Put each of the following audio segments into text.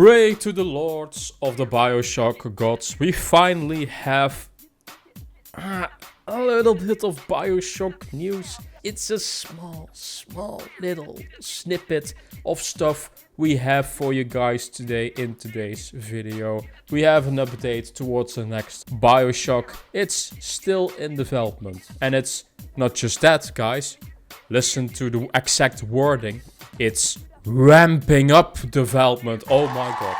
Pray to the lords of the BioShock gods. We finally have a little bit of BioShock news. It's a small little snippet of stuff we have for you guys today in today's video. We have an update towards the next BioShock. It's still in development. And it's not just that, guys. Listen to the exact wording. It's ramping up development. Oh my god.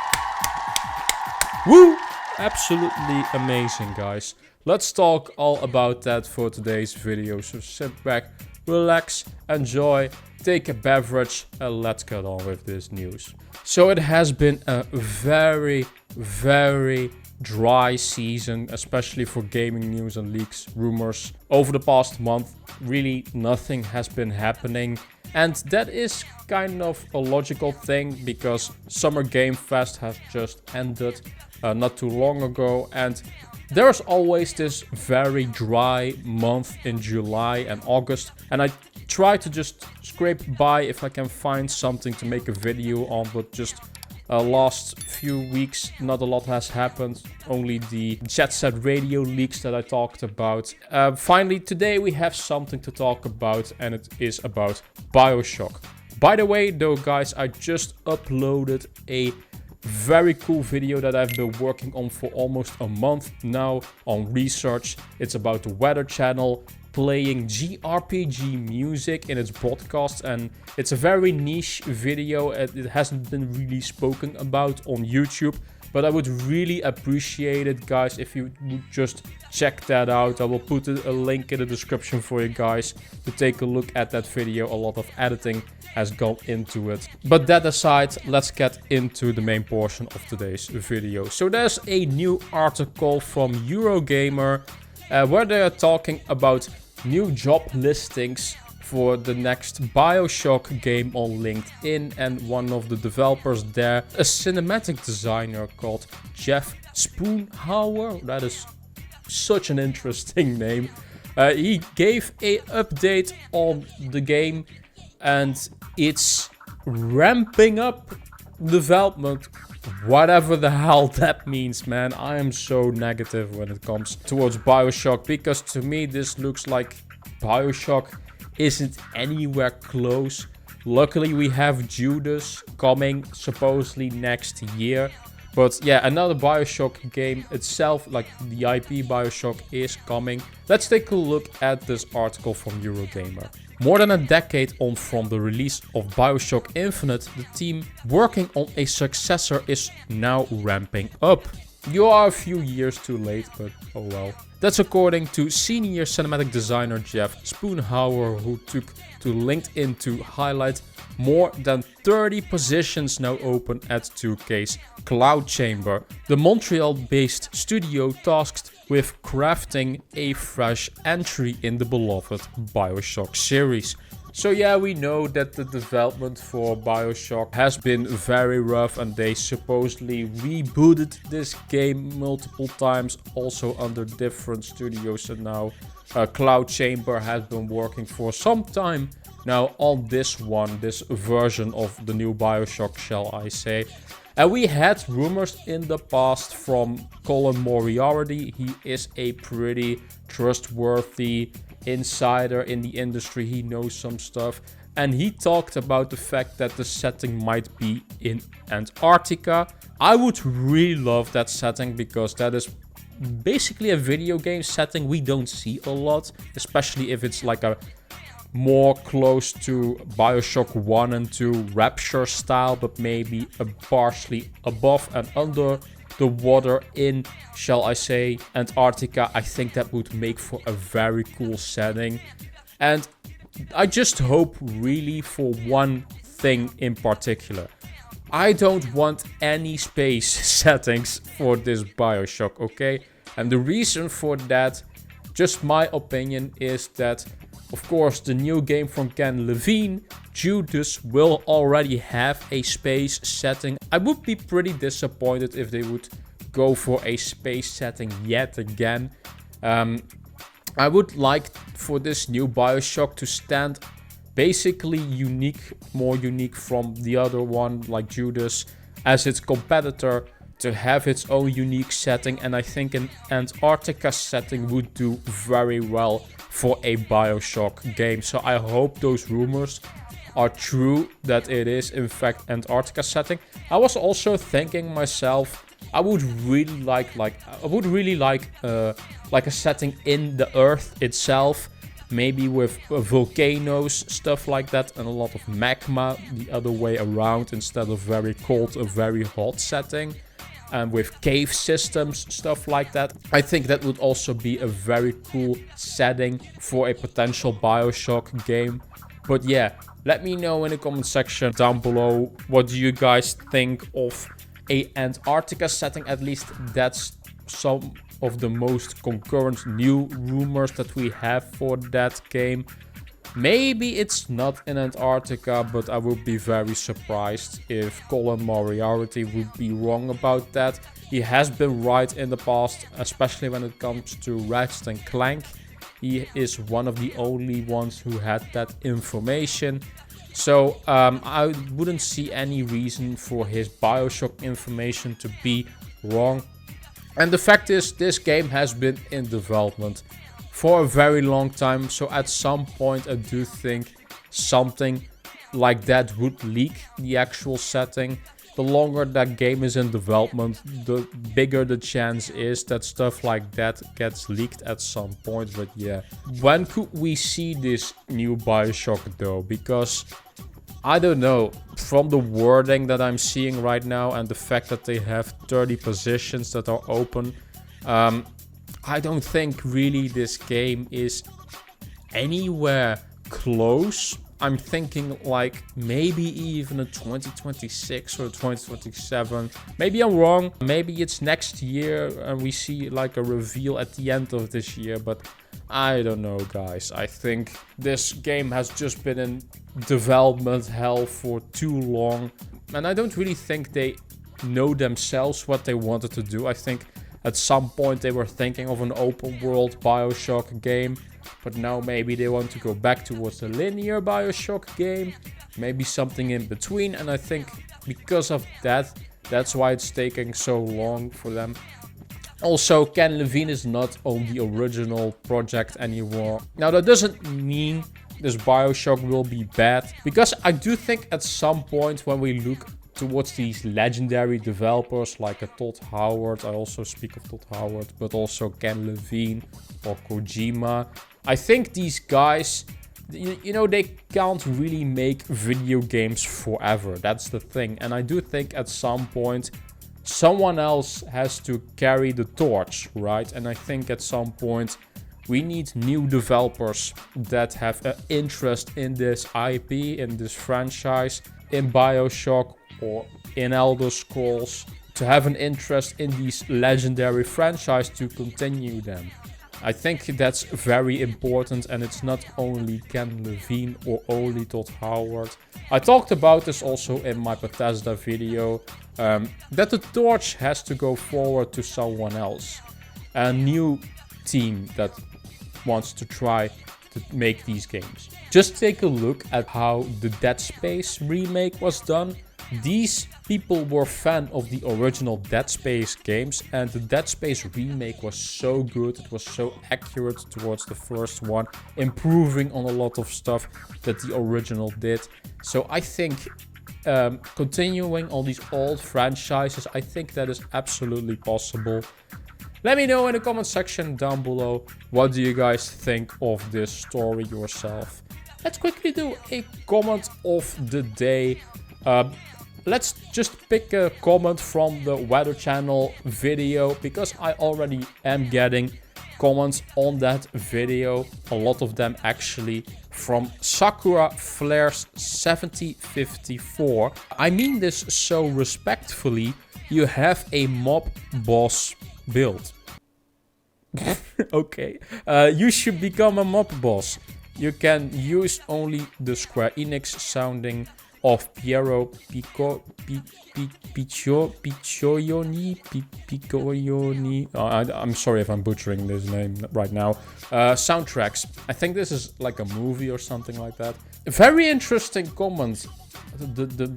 Woo! Absolutely amazing, guys. Let's talk all about that for today's video. So sit back, relax, enjoy, take a beverage, and let's get on with this news. So it has been a very dry season, especially for gaming news and leaks, rumors. Over the past month, really nothing has been happening. And that is kind of a logical thing because Summer Game Fest has just ended not too long ago. And there's always this very dry month in July and August. And I try to just scrape by if I can find something to make a video on, but just last few weeks, not a lot has happened. Only the Jet Set Radio leaks that I talked about. Finally, today we have something to talk about, and it is about BioShock. By the way, though, guys, I just uploaded a very cool video that I've been working on for almost a month now on research. It's about the Weather Channel playing JRPG music in its broadcasts, and it's a very niche video. It hasn't been really spoken about on YouTube, but I would really appreciate it, guys, if you would just check that out. I will put a link in the description for you guys to take a look at that video. A lot of editing has gone into it. But that aside, let's get into the main portion of today's video. So there's a new article from Eurogamer where they are talking about new job listings for the next BioShock game on LinkedIn, and one of the developers there, a cinematic designer called Jeff Spoonhauer. That is such an interesting name. He gave a update on the game, and it's ramping up development. Whatever the hell that means, man. I am so negative when it comes towards BioShock, because to me this looks like BioShock isn't anywhere close. Luckily we have Judas coming supposedly next year. But yeah, another BioShock game itself, like the IP BioShock, is coming. Let's take a look at this article from Eurogamer. More than a decade on from the release of BioShock Infinite, the team working on a successor is now ramping up. You are a few years too late, but oh well. That's according to senior cinematic designer Jeff Spoonhauer, who took to LinkedIn to highlight more than 30 positions now open at 2K's Cloud Chamber, the Montreal-based studio tasked with crafting a fresh entry in the beloved BioShock series. So yeah, we know that the development for BioShock has been very rough, and they supposedly rebooted this game multiple times, also under different studios, and now Cloud Chamber has been working for some time now on this version of the new BioShock, shall I say. And we had rumors in the past from Colin Moriarty. He is a pretty trustworthy insider in the industry. He knows some stuff. And he talked about the fact that the setting might be in Antarctica. I would really love that setting, because that is basically a video game setting we don't see a lot. Especially if it's like a more close to BioShock 1 and 2 Rapture style, but maybe a partially above and under the water in, shall I say, Antarctica. I think that would make for a very cool setting. And I just hope really for one thing in particular. I don't want any space settings for this BioShock, okay? And the reason for that, just my opinion, is that of course the new game from Ken Levine, Judas, will already have a space setting. I would be pretty disappointed if they would go for a space setting yet again. I would like for this new BioShock to stand basically unique, more unique from the other one like Judas. as its competitor to have its own unique setting, and I think an Antarctica setting would do very well for a BioShock game. So I hope those rumors are true, that it is in fact Antarctica setting. I was also thinking myself, I would really like a setting in the Earth itself, maybe with volcanoes, stuff like that, and a lot of magma the other way around, instead of very cold, a very hot setting. And with cave systems, stuff like that. I think that would also be a very cool setting for a potential BioShock game. But yeah, let me know in the comment section down below, what do you guys think of a Antarctica setting? At least that's some of the most concurrent new rumors that we have for that game. Maybe it's not in Antarctica, but I would be very surprised if Colin Moriarty would be wrong about that. He has been right in the past, especially when it comes to Ratchet and Clank. He is one of the only ones who had that information. So I wouldn't see any reason for his BioShock information to be wrong. And the fact is, this game has been in development for a very long time, so at some point I do think something like that would leak the actual setting. The longer that game is in development, the bigger the chance is that stuff like that gets leaked at some point. But yeah, when could we see this new BioShock though? Because I don't know, from the wording that I'm seeing right now and the fact that they have 30 positions that are open, I don't think really this game is anywhere close. I'm thinking like maybe even a 2026 or 2027. Maybe I'm wrong. Maybe it's next year and we see like a reveal at the end of this year. But I don't know, guys. I think this game has just been in development hell for too long. And I don't really think they know themselves what they wanted to do. I think at some point they were thinking of an open world BioShock game, but now maybe they want to go back towards a linear BioShock game, maybe something in between. And I think because of that, that's why it's taking so long for them. Also, Ken Levine is not on the original project anymore. Now that doesn't mean this BioShock will be bad, because I do think at some point when we look towards these legendary developers like a Todd Howard, I also speak of Todd Howard, but also Ken Levine or Kojima. I think these guys, you know, they can't really make video games forever. That's the thing. And I do think at some point someone else has to carry the torch, right? And I think at some point we need new developers that have an interest in this IP, in this franchise, in BioShock or in Elder Scrolls, to have an interest in these legendary franchises to continue them. I think that's very important, and it's not only Ken Levine or only Todd Howard. I talked about this also in my Bethesda video, that the torch has to go forward to someone else. A new team that wants to try to make these games. Just take a look at how the Dead Space remake was done. These people were fan of the original Dead Space games, and the Dead Space remake was so good. It was so accurate towards the first one, improving on a lot of stuff that the original did. So I think continuing on these old franchises, I think that is absolutely possible. Let me know in the comment section down below, what do you guys think of this story yourself. Let's quickly do a comment of the day. Let's just pick a comment from the Weather Channel video, because I already am getting comments on that video. A lot of them actually from Sakura Flares 7054. I mean this so respectfully. You have a mob boss build. Okay. You should become a mob boss. You can use only the Square Enix sounding of Piero Piccioni. I'm sorry if I'm butchering this name right now. Soundtracks. I think this is like a movie or something like that. A very interesting comment. The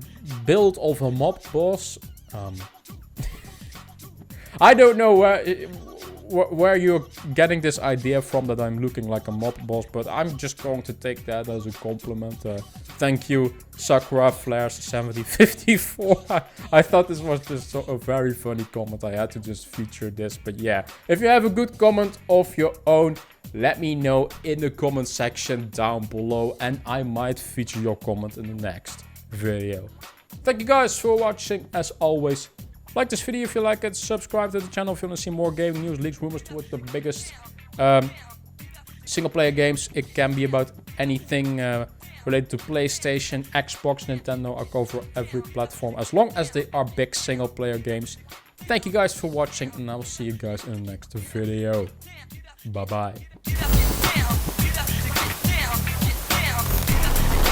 build of a mob boss I don't know where you're getting this idea from that I'm looking like a mob boss, but I'm just going to take that as a compliment. Thank you, Sakura Flares 7054. I thought this was just a very funny comment. I had to just feature this. But yeah, if you have a good comment of your own, let me know in the comment section down below, and I might feature your comment in the next video. Thank you guys for watching. As always, like this video if you like it, subscribe to the channel if you want to see more gaming news, leaks, rumors towards the biggest single player games. It can be about anything related to PlayStation, Xbox, Nintendo. I cover every platform as long as they are big single player games. Thank you guys for watching, and I will see you guys in the next video. Bye bye.